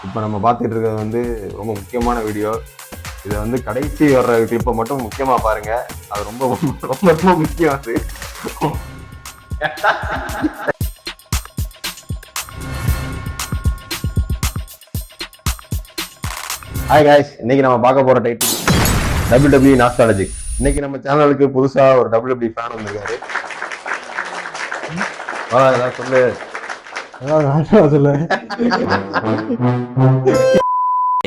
இப்போ நம்ம பார்த்துட்டு இருக்கிறது வந்து ரொம்ப முக்கியமான வீடியோ. இதை வந்து கடைசி வர்ற கிளிப்பை மட்டும் முக்கியமாக பாருங்க. அது ரொம்ப ரொம்ப ரொம்ப முக்கியம். அது ஹாய் காய்ஸ், இன்னைக்கு நம்ம பார்க்க போற டைட்டில் WWE நாஸ்டாலஜிக். இன்னைக்கு நம்ம சேனலுக்கு புதுசா ஒரு WWE ஃபேன் வந்திருக்காரு. சொல்லு.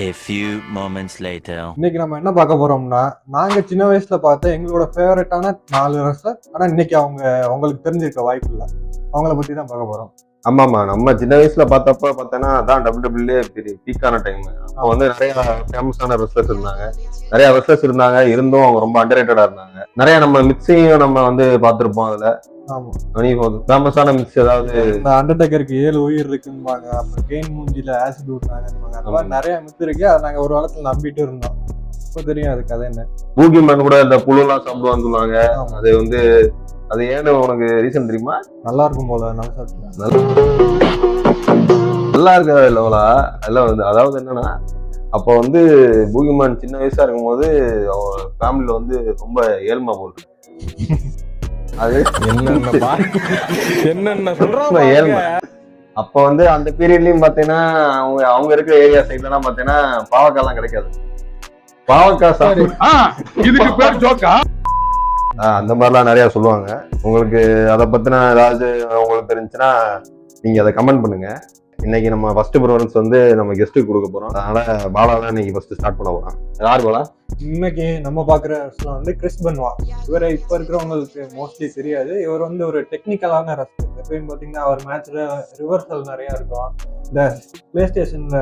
A few moments later. இன்னைக்கு நம்ம என்ன பார்க்க போறோம்னா, நாங்க சின்ன வயசுல பார்த்த எங்களோட ஃபேவரட்டான 4 ரெஸ்லர். ஆனா இன்னைக்கு உங்களுக்கு தெரிஞ்சிருக்க வாய்ப்பு இல்லை. அவங்கள பத்தி தான் பார்க்க போறோம். ஆமாமா, நம்ம சின்ன வயசுல பார்த்தோன்னா அதான் WWE பெரிய பீக்கான டைம். அப்போ வந்து நிறைய ஃபேமஸான ரெஸ்லர்ஸ் இருந்தாங்க. இருந்தும் அவங்க ரொம்ப அண்டர்ரேட்டடா இருந்தாங்க. நிறைய நம்ம மிக்ஸையும் நம்ம வந்து பார்த்திருப்போம். அதுல ஃபேமஸான மிக்ஸ், அதாவது இந்த அண்டர்டேக்கருக்கு 7 உயிர் இருக்குன்னுவாங்க, அப்புறம் கேன் மூஞ்சில ஆசிட் விட்டாங்க. அந்த மாதிரி நிறைய மித்து இருக்கு. அதை நாங்க ஒரு காலத்துல நம்பிட்டு இருந்தோம். இப்போ தெரியும் அது கதை என்ன. பூகி மேன் கூட இந்த புழுலாம் சாப்பிடுவான்னு சொல்லுவாங்க. அது வந்து அது ஏன்னு உனக்கு ரீசன் தெரியுமா? நல்லா இருக்கும் போல. நல்லா இருக்காது இல்லவளா? எல்லாம் வந்து அதாவது என்னன்னா, அப்போ வந்து பூகிமான் சின்ன வயசா இருக்கும்போது அவங்க ஃபேமிலியில வந்து ரொம்ப ஏழ்மை போட்டு அது என்னென்ன ஏழ்மை. அப்போ வந்து அந்த பீரியட்லயும் பாத்தீங்கன்னா அவங்க இருக்கிற ஏரியா சைட்லாம் பாத்தீங்கன்னா பாவக்காய்லாம் கிடைக்காது. பாவக்காய் இதுக்கு பேர் ஜோக்கா? அந்த மாதிரிலாம் நிறைய சொல்லுவாங்க. உங்களுக்கு அதை பத்தின ஏதாவது உங்களுக்கு தெரிஞ்சுன்னா நீங்க அதை கமெண்ட் பண்ணுங்க. இன்னைக்கு நம்ம ஃபர்ஸ்ட் ப்ரிஃபரன்ஸ் வந்து நம்ம கெஸ்ட்டுக்கு கொடுக்க போறோம். அதனால பாலா தான் இன்னைக்கு ஃபர்ஸ்ட் ஸ்டார்ட் பண்ண போறோம். யார் பாலா? இன்னைக்கு நம்ம பாக்குற வந்து கிறிஸ் பென்வா. இவரை இப்ப இருக்கிறவங்களுக்கு மோஸ்ட்லி தெரியாது. இவர் வந்து ஒரு டெக்னிக்கலான ரெஸ்லர். எப்பயும் பாத்தீங்கன்னா அவர் மேட்ச்ல ரிவர்சல் நிறைய இருக்கும். இந்த பிளே ஸ்டேஷன்ல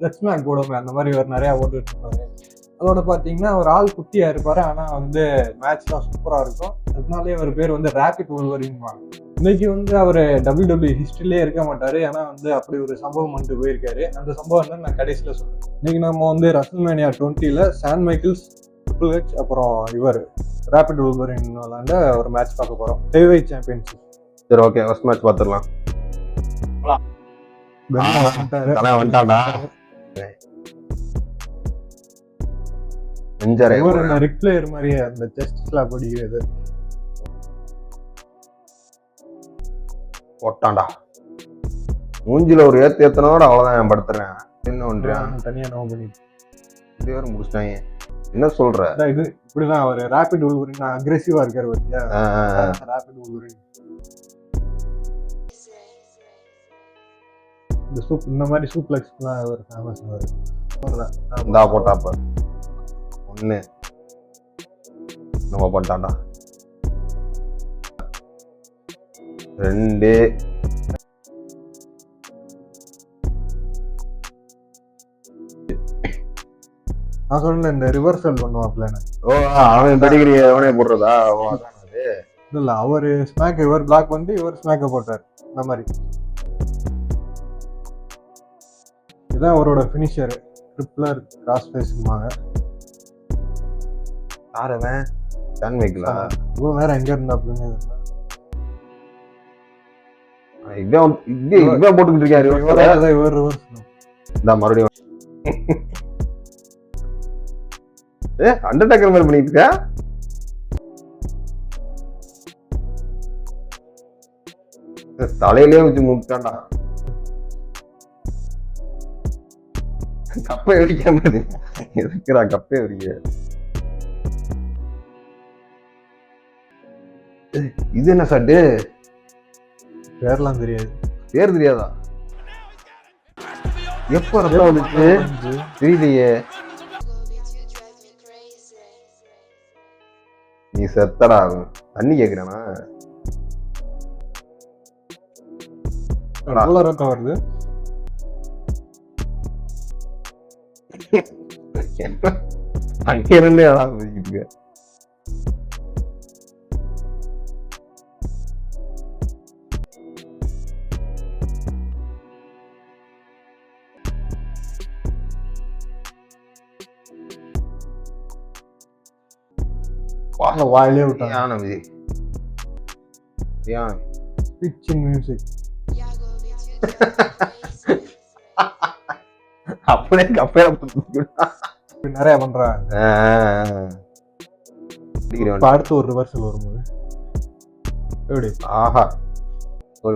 லெட்ஸ் மேக் போடுவாங்க, அந்த மாதிரி இவர் நிறைய ஓட்டுட்டு இருப்பாரு. அதோட பாத்தீங்கன்னா ஒரு ஆள் குட்டியா இருப்பாரு, ஆனா வந்து மேட்ச்லாம் சூப்பரா இருக்கும். அதனாலே அவர் பேர் வந்து ரேபிட் வுல்வரின்வாங்க. இன்னைக்கு வந்து அவர் WWE ஹிஸ்டரியிலே இருக்க மாட்டாரு. ஆனா வந்து அப்படி ஒரு சம்பவம் வந்து போயிருக்காரு. அந்த சம்பவம் தான் நான் கடைசியில சொல்றேன். இன்னைக்கு நம்ம வந்து ரசல்மேனியா 20ல சான் மைக்கேல்ஸ், ட்ரிபிள் ஹெச், அப்புறம் இவர் ரேபிட் வுல்வரின் விளையாண்ட ஒரு மேட்ச் பார்க்க போறோம். Heavyweight championship. சரி, ஓகே, ஃபர்ஸ்ட் மேட்ச் பார்த்துடலாம். வந்துட்டாடா ரிக் பிளேயர் மாதிரி அந்த செஸ்ட் ஸ்லாப் அடிக்கிறது போட்டான்டா. மூஞ்சில ஒரு ஏத்தனோட அவ்வளவுதான் படுத்துறேன். என்ன பண்றேன் தனியா நோ பண்ணி இதே வரை முடிச்சிட்டாங்க. என்ன சொல்ற? இது இப்படிதான் அவர் ரேபிட் வுல்வரின் அக்ரெசிவா இருக்காரு பத்தியா? ரேபிட் வுல்வரின் இந்த சூப், இந்த மாதிரி சூப்ளெக்ஸ்லாம் ஒரு ஃபேமஸ். இந்தா போட்டாப்ப ஒண்ணு நம்ம போட்டான்டா. 2 நான் சொல்ல இந்த ரிவர்சல் பண்ணுவாப்ல. அவன் பெடிகிரி அவனே போடுறதா? இல்ல, அவரு ஸ்மாக், இவர் பிளாக் வந்து இவர் ஸ்மாக்க போட்டார். இந்த மாதிரி இதுதான் அவரோட ஃபினிஷர். Dribbler cross ஃபேஸ்மாங்க. யாரவன்? சான் மைக்கேலா? இவன் வேற எங்க இருந்தாப்லன்னு இவன் போட்டுக்கிட்டு இருக்காரு. இவர் ரிவர்ஸ் இந்த மறுபடியும் அண்டர்டேக்கர் மாதிரி பண்ணிட்டு இருக்க. தலையிலே வச்சு முட்டாண்டா. கப்பை வெடிக்காம எதுக்குறா கப்பை வெடிக்க? இது என்ன சாட்டு? பேர்லாம் தெரியாது. பேர் தெரியாதா? எப்ப ரத்தம் வந்துச்சு தெரியலையே. நீ செத்தடா. தண்ணி கேக்குறானா? ரத்தம் வருது. அங்க இருந்து இருக்க. வாயிலே விட்டாங்க. Pitching music. அப்படியே கப்பையில நிறைய பண்றாங்க. இப்ப அடுத்து ஒரு ரிவர்சல் வரும்போது எப்படி ஆஹா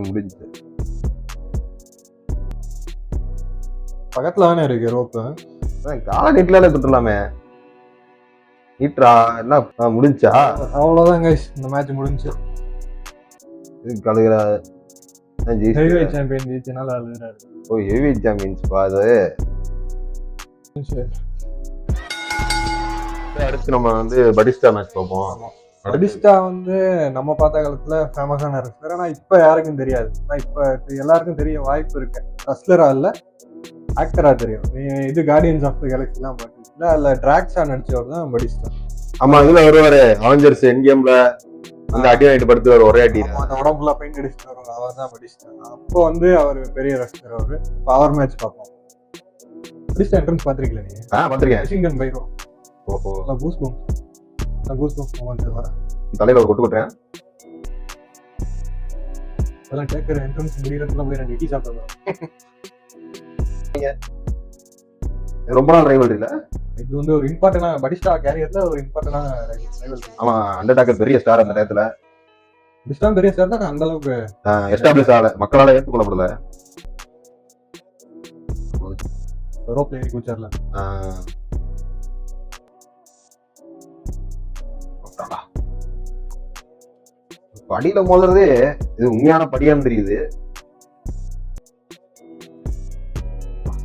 முடிஞ்சு பக்கத்துல தானே இருக்கு ரோப்பு. கால நீட்ல தொட்டுலாமே. நீட்ரா என்ன முடிஞ்சா? அவ்வளவுதான் கைஸ், இந்த மேட்ச் முடிஞ்சு. கழுகுற ஹெவிவெயிட் சாம்பியன் ஜெயிச்சனால அழுகுறாரு. ஓ ஹெவிவெயிட் சாம்பியன்ஸ் பா அது. அடுத்து நம்ம வந்து பட்டிஸ்டா மேட்ச் பார்ப்போம். பட்டிஸ்டா வந்து நம்ம பார்த்த காலத்துல ஃபேமஸான ரெஸ்லர். ஆனா இப்ப யாருக்கும் தெரியாது. ஆனா இப்ப எல்லாருக்கும் தெரிய வாய்ப்பு இருக்கு. ரெஸ்லரா இல்ல, ஆக்டரா தெரியும். இது கார்டியன்ஸ் ஆஃப் தி கேலக்ஸி எல்லாம் பாத்தீங்களா, அதுல டிராக்ஸா நடிச்சவர் தான் பட்டிஸ்டா. ஆமா, இதுல வருவாரு அவெஞ்சர்ஸ் எண்ட் கேம்ல அந்த அடி வாங்கிட்டு படுத்து ஒரே அடி. அந்த உடம்புல பெயிண்ட் அடிச்சுட்டு வருவாங்க, அவர் தான் பட்டிஸ்டா. அப்போ வந்து அவர் பெரிய ரெஸ்லர். அவரு பவர் மேட்ச் பார்ப்போம். பட்டிஸ்டா என்ட்ரன்ஸ் பாத்திருக்கீங்களா நீங்க? பாத்திருக்கேன். மிஷின் பைரோ. ஓஹோ, கூஸ் பம்ப்ஸ் மொமெண்ட் வர தலையில ஒரு கொட்டு கொட்டுறேன். அதெல்லாம் டேக்கர் என்ட்ரன்ஸ் முடியறதுக்குள்ள போய் 2 இட்டி சாப்பிடுவாங்க. ரொம்ப நாள் ரைவல்ரி இல்ல. இது வந்து ஒரு இம்பார்ட்டன்டா பட்டிஸ்டா கேரியர்ல ஒரு இம்பார்ட்டன்டான ரைவல்ரி. ஆமா, அண்டர்டாக்கர் பெரிய ஸ்டார் அந்த நேரத்துல. பட்டிஸ்டா பெரிய ஸ்டார் தான், அந்த அளவுக்கு எஸ்டாப்லிஷ் ஆகல, மக்களால ஏற்றுக்கொள்ளப்படல. ப்ரோ பிளேயர் ஃபியூச்சர்ல படியில மோதுறதே இது உண்மையான படியான்னு தெரியுது.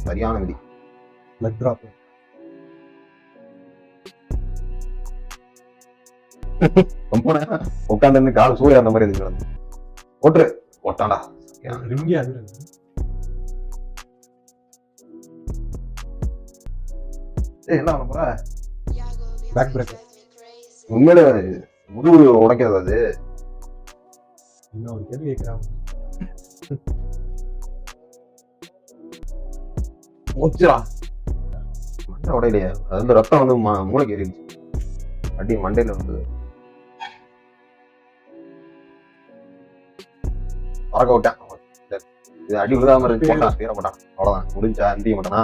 சரியான விதி. லெக் டிராப் உட்காந்து கால் சூரிய அந்த மாதிரி இருக்கு. ஓட்டு ஓட்டாண்டா ரிங்கி அது என்ன பண்ண போற? Back breaker. உண்மையில முதுகு உடைக்கிறது அது. இன்னும் ஒரு கேள்வி கேட்கிறாங்க. மண்டை உடையிலையா? அது வந்து ரத்தம் வந்து மூளைக்கு ஏறிடுச்சு. அடி மண்டையில வந்தது. பறக்க விட்டேன். இது அடி விழுதாம இருந்து போட்டான், பேர போட்டான். அவ்வளவுதான், முடிஞ்சா அந்திய மாட்டானா?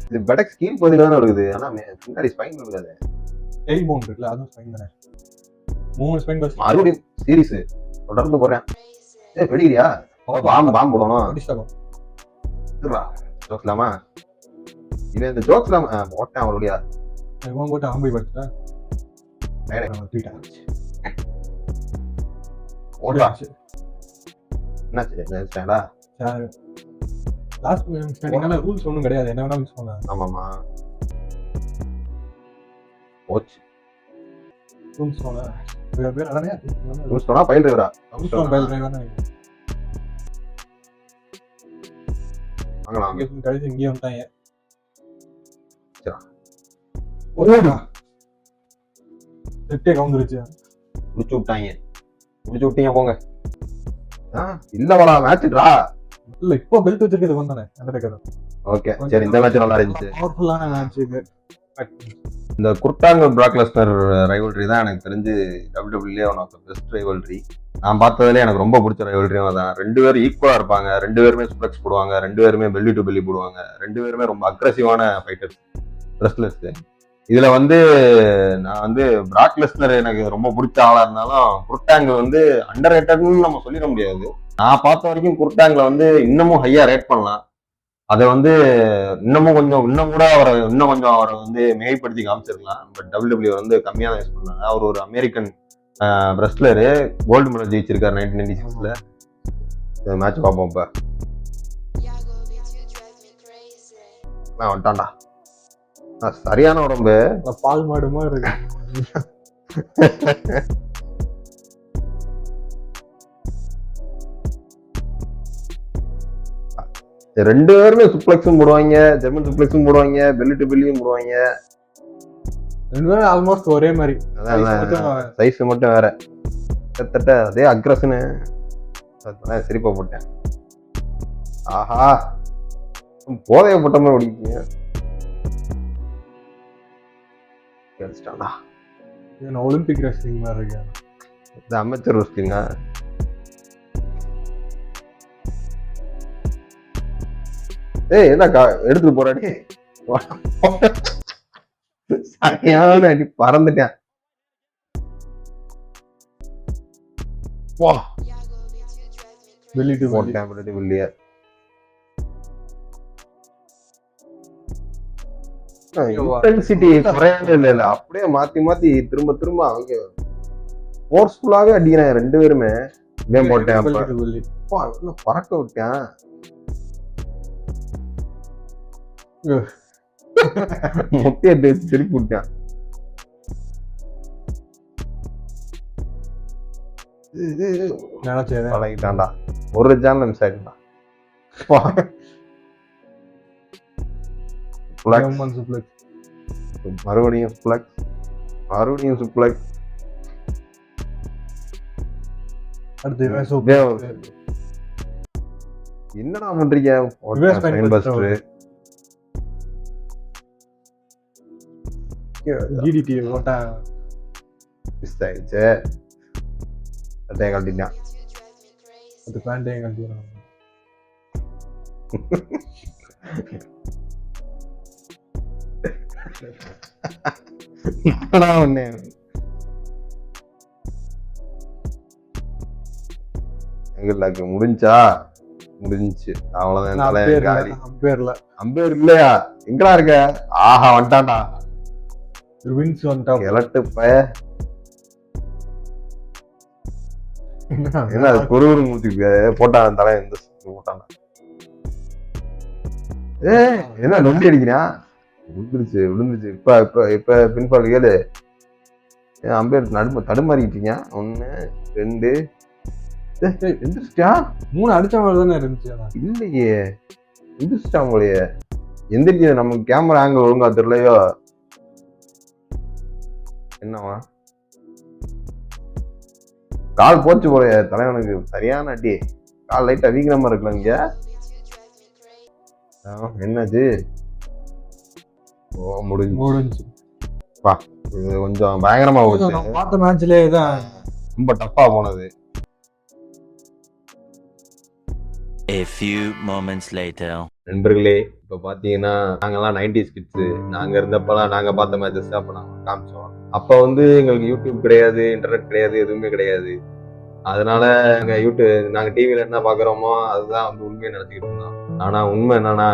இது பெடக் ஸ்கீம் பதில் தானே இருக்குது. ஆனா பின்னாடி ஸ்பைன் இருக்காது. டெயில் போன் இருக்குல்ல, அதுவும் ஸ்பைன் தானே. 3 ஸ்பைன் பஸ். மறுபடியும் சீரிஸ் தொடர்ந்து போறேன். வெடிக்கிறியா? பாம்பு போடணும். ஜோக்லாமா? இல்ல இந்த ஜோக்லாம் போட்டேன் அவருடைய. இவன் போட்டு ஆம்பை படுத்துட்டேன். என்னாச்சு? லாஸ்ட் ஸ்டாண்டிங்னால ரூல்ஸ் ஒன்றும் கிடையாது, என்ன வேணாலும் யூஸ் பண்ணலாம். ஆமாமா, போச்சு. ரூல்ஸ் சொன்னா பேர் அடனே ரூல்ஸ் சொன்னா பைல் டிரைவரா? ரூல்ஸ் பைல் டிரைவர் தான். வாங்கலாம். இங்க கழிச்சு இங்கே வந்துட்டாங்க. சரி, ஓடா செட்டே கவுந்துருச்சு. முடிச்சு விட்டீங்க போங்க. இல்லவடா மேட்ச்டா. இல்ல இப்போ பெல்ட் வச்சிருக்கிறது வந்தானே அண்டர்டேக்கர். ஓகே சரி, இந்த மேட்ச் நல்லா இருந்துச்சு. பவர்ஃபுல்லான மேட்ச் இது. இந்த குர்டாங்க பிராக் லெஸ்னர் ரைவல்ரி தான் எனக்கு தெரிஞ்சு WWE one of the best rivalry. நான் பார்த்ததுல எனக்கு ரொம்ப பிடிச்ச ரைவல்ரியும் அதான். 2 பேரும் ஈக்குவலா இருப்பாங்க, 2 பேருமே சுப்ளெக்ஸ் போடுவாங்க, 2 பேருமே பெல்லி டு பெல்லி போடுவாங்க, 2 பேருமே ரொம்ப அக்ரெசிவான ஃபைட்டர்ஸ், ரெஸ்லர்ஸ். இதுல வந்து நான் வந்து பிராக் லெஸ்னர் எனக்கு ரொம்ப பிடிச்ச ஆளா இருந்தாலும் குர்டாங் வந்து அண்டர் ரேட்டட்னு நம்ம சொல்லிட முடியாது. நான் பார்த்த வரைக்கும் குர்டாங்ல வந்து இன்னமும் ஹையா ரேட் பண்ணலாம். அதை வந்து இன்னும் கூட இன்னும் கொஞ்சம் அவரை வந்து மிகைப்படுத்தி காமிச்சிருக்கலாம். பட் WWE வந்து கம்மியா தான் யூஸ் பண்ணாங்க. அவர் ஒரு அமெரிக்கன் ரெஸ்லரு, கோல்டு மெடல் ஜெயிச்சிருக்காரு 1996ல. மேட்ச் பார்ப்போம். இப்ப நான் வந்துட்டான்டா, சரியான உடம்பு, பால் மாடுமா இருக்கு. ரெண்டு பேருமே சுப்ளெக்ஸும் போடுவாங்க, ஜெர்மன் சுப்ளெக்ஸும் போடுவாங்க, பெல்லி டு பெல்லியும் போடுவாங்க. 2 பேரும் ஆல்மோஸ்ட் ஒரே மாதிரி, சைஸ் மட்டும் வேற. கிட்டத்தட்ட அதே அக்ரஷனு. சிரிப்பா போட்டேன். ஆஹா, போதைய போட்ட மாதிரி ஓடிக்கிங்க. ஒலிம்பிக் ரெஸ்லிங் மாதிரி இருக்கு. இது அமெச்சர் ரெஸ்லிங்கா? ஏய் என்ன எடுத்துட்டு போறாடி சரியான அடி பறந்துட்டேன். வா வெளி டு வெளி. போட்டேன் பின்னாடி வெளியே. இன்டென்சிட்டி குறையவே இல்ல, அப்படியே மாத்தி மாத்தி திரும்ப திரும்ப அவங்க ஃபோர்ஸ்ஃபுல்லாவே அடிக்கிறாங்க ரெண்டு பேருமே. இவன் போட்டேன் அப்ப வெளி டு வெளி. அப்பா, என்ன பறக்க விட்டேன். முட்டையை தேய்ச்சி திருப்பி விட்டேன். நினைச்சேன் பழகிட்டான்டா, ஒரு சேனல் மிஸ் ஆயிட்டான். மறுபடியும் சுப்ளக்ஸ், மறுபடியும் சுப்ளக்ஸ். அடுத்து இவன் சூப்பர். என்னடா பண்றீங்க? Reverse spine buster. DDT போட்டா மிஸ் ஆயிடுச்சு. சட்டையை கழட்டிட்டான். அது பேண்டையும் கழட்டிடுறான். என்னடா ஒண்ணு எங்களுக்கு முடிஞ்சா முடிஞ்சு அவ்வளவுதான். தலைகாரி அம்பேர்ல அம்பேர் இல்லையா? எங்கடா இருக்க? ஆஹா வந்துட்டான்டா வின்ஸ் வந்துட்டா. கிழட்டு பய. என்ன அது குறுகுறு மூச்சு போட்டான் தலை இந்த போட்டான். ஏ என்ன நொண்டி அடிக்கிறான்? விழுந்துருச்சு விழுந்துருச்சு. இப்ப இப்ப இப்ப பின்பால் கேளு. அம்பேர் தடுமாறிக்கிட்டீங்க. 1 2 எந்திரிச்சிட்டா? 3 அடிச்ச மாதிரி தானே இருந்துச்சு. இல்லையே, எந்திரிச்சிட்டா உங்களையே. எந்திரிக்க நமக்கு கேமரா ஆங்கிள் ஒழுங்கா தெரியலையோ என்னவா? கால் போச்சு போல தலைவனுக்கு, சரியான அடி. கால் லைட்டா வீங்கிற மாதிரி இருக்குல்ல இங்க. என்னாச்சு? ஓ முடிஞ்சு. பா இது கொஞ்சம் பயங்கரமா போச்சு. பார்த்த மேட்ச்லயே தான் ரொம்ப டஃப்பா போனது. A few moments later. நண்பர்களே, இப்ப பாத்தீங்கன்னா நாங்கெல்லாம் 90s கிட்ஸ். நாங்க இருந்தப்பெல்லாம் நாங்க பார்த்த மேட்சஸ் அப்ப நாங்க காமிச்சோம். அப்ப வந்து எங்களுக்கு யூடியூப் கிடையாது, இன்டர்நெட் கிடையாது, எதுவுமே கிடையாது. அதனால நாங்க டிவில என்ன பாக்குறோமோ அதுதான் வந்து உண்மையை நினைச்சுக்கிட்டு இருந்தோம். ஆனா உண்மை என்னன்னா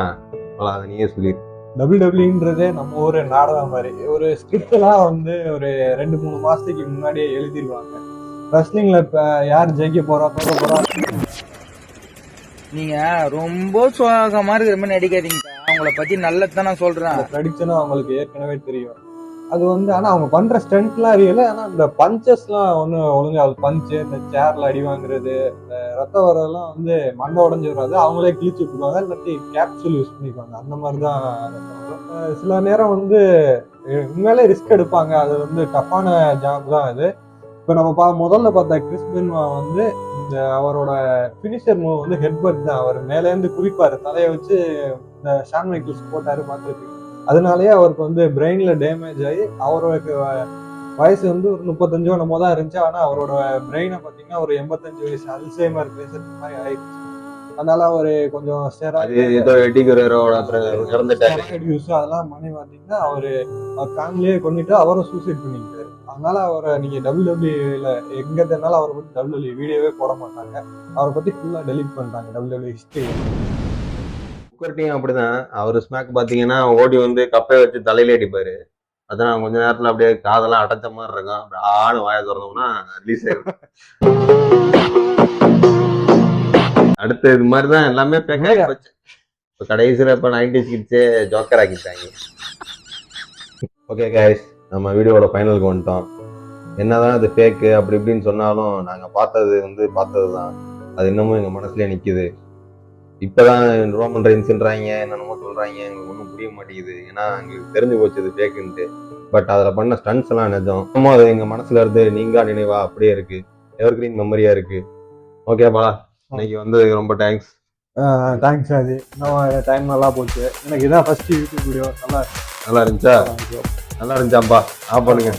அதை நீயே சொல்லி. டபிள்யூடபிள்யூன்றதே நம்ம ஒரு நாடகம் மாதிரி. ஒரு ஸ்கிரிப்ட் எல்லாம் வந்து ஒரு 2-3 மாசத்துக்கு முன்னாடியே எழுதிடுவாங்க. ரெஸ்லிங்ல இப்ப யார் ஜெயிக்க போறா தோக்க போறா. நீங்க ரொம்ப சோகமா இருக்கிற மாதிரி நடிக்காதீங்க. அவங்கள பத்தி நல்லதான் நான் சொல்றேன். ப்ரெடிக்ஷனும் அவங்களுக்கு ஏற்கனவே தெரியும். அது வந்து ஆனா அவங்க பண்ற ஸ்டண்ட்லாம் அறியல. ஆனா இந்த பஞ்சஸ்லாம் ஒழுங்கா பஞ்சு, இந்த சேர்ல அடி வாங்குறது, இந்த ரத்த வரலாம் வந்து மண்டை உடஞ்சி வராது, அவங்களே கிழிச்சு விட்டுருவாங்க. இல்லாட்டி கேப்சூல் யூஸ் பண்ணிக்குவாங்க. அந்த மாதிரிதான் சில நேரம் வந்து உண்மையிலே ரிஸ்க் எடுப்பாங்க. அது வந்து டஃப்பான ஜாப் தான் அது. இப்ப நம்ம முதல்ல பார்த்த கிறிஸ் பென்வா வந்து இந்த அவரோட பினிஷர் மூவ் வந்து ஹெட்பட் தான். அவர் மேல இருந்து குதிப்பாரு, தலையை வச்சு இந்த ஷான் மைக்கேல்ஸ் போட்டாரு, பார்த்துருப்பீங்க. அதனாலயே அவருக்கு வந்து பிரெயின்ல டேமேஜ் ஆகி அவருக்கு வயசு வந்து ஒரு 35 என்னமோ தான் இருந்துச்சு. ஆனா அவரோட பிரெயினை பாத்தீங்கன்னா ஒரு 85 வயசு அல்சைமர் பேஷண்ட் மாதிரி ஆயிடுச்சு. அதனால அவரு கொஞ்சம் அதெல்லாம் பண்ணி பாத்தீங்கன்னா அவர் ஃபேமிலியே கொண்டுட்டு அவரும் சூசைட் பண்ணிக்கிட்டாரு. அதனால அவரை நீங்க டபிள்யூடபிள்யூல எங்க இருந்தாலும் அவரை பத்தி டபிள்யூடபிள்யூ வீடியோவே போட மாட்டாங்க. அவரை பத்தி ஃபுல்லா டெலீட் பண்ணிட்டாங்க டபிள்யூடபிள்யூ ஹிஸ்டரி. புக்கர்டையும் அப்படிதான். அவரு ஸ்மாக் பாத்தீங்கன்னா ஓடி வந்து கப்பையை வச்சு தலையில அடிப்பாரு. அதான் கொஞ்ச நேரத்துல அப்படியே காதெல்லாம் அடைச்ச மாதிரி இருக்கும். அப்படி ஆணு வாய திறந்தோம்னா ரிலீஸ் ஆயிடும். அடுத்து இது மாதிரிதான் எல்லாமே போச்சு. இப்ப கடைசியில இப்ப 90s கிட்ஸே ஜோக்கர் ஆக்கிட்டாங்க. ஓகே கைஸ், நம்ம வீடியோட ஃபைனலுக்கு வந்துட்டோம். என்னதான் அது ஃபேக்கு அப்படி இப்படின்னு சொன்னாலும் நாங்க பார்த்ததுதான். அது இன்னமும் எங்க மனசுலயே நிக்குது. இப்பதான் ரோமன் ரெயின்ஸ்ன்றாங்க, என்னென்னமோ சொல்றாங்க, எங்களுக்கு ஒன்றும் புரிய மாட்டேங்குது. ஏன்னா எங்களுக்கு தெரிஞ்சு போச்சு இது ஃபேக்குன்ட்டு. பட் அதுல பண்ண ஸ்டன்ட்ஸ் எல்லாம் நிஜம். அது எங்க மனசுல இருந்து நீங்கா நினைவா அப்படியே இருக்கு, எவர்கிரீன் மெமரியா இருக்கு. ஓகேப்பா, இன்னைக்கு வந்து ரொம்ப தேங்க்ஸ். தேங்க்ஸ். அது நம்ம டைம் நல்லா போச்சு. எனக்கு இதான் ஃபர்ஸ்ட் யூடியூப் வீடியோ. நல்லா இருந்துச்சா? நல்லா இருந்துச்சாப்பா. ஆஃப் பண்ணுங்க.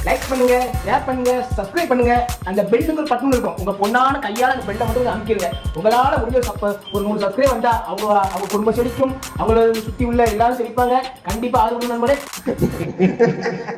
லைக் பண்ணுங்க, ஷேர் பண்ணுங்க, சப்ஸ்கிரைப் பண்ணுங்க. அந்த பெல்லுக்கு பட்டன் இருக்கும், உங்க பொண்ணான கையால அந்த பெல்லை மட்டும் அமைக்கிருங்க. உங்களால முடிஞ்ச ஒரு 100 சப்ஸ்கிரைப் வந்தா அவங்க குடும்பம் செழிக்கும், அவங்கள சுத்தி உள்ள எல்லாரும் செழிப்பாங்க. கண்டிப்பா ஆதரவு நண்பரே.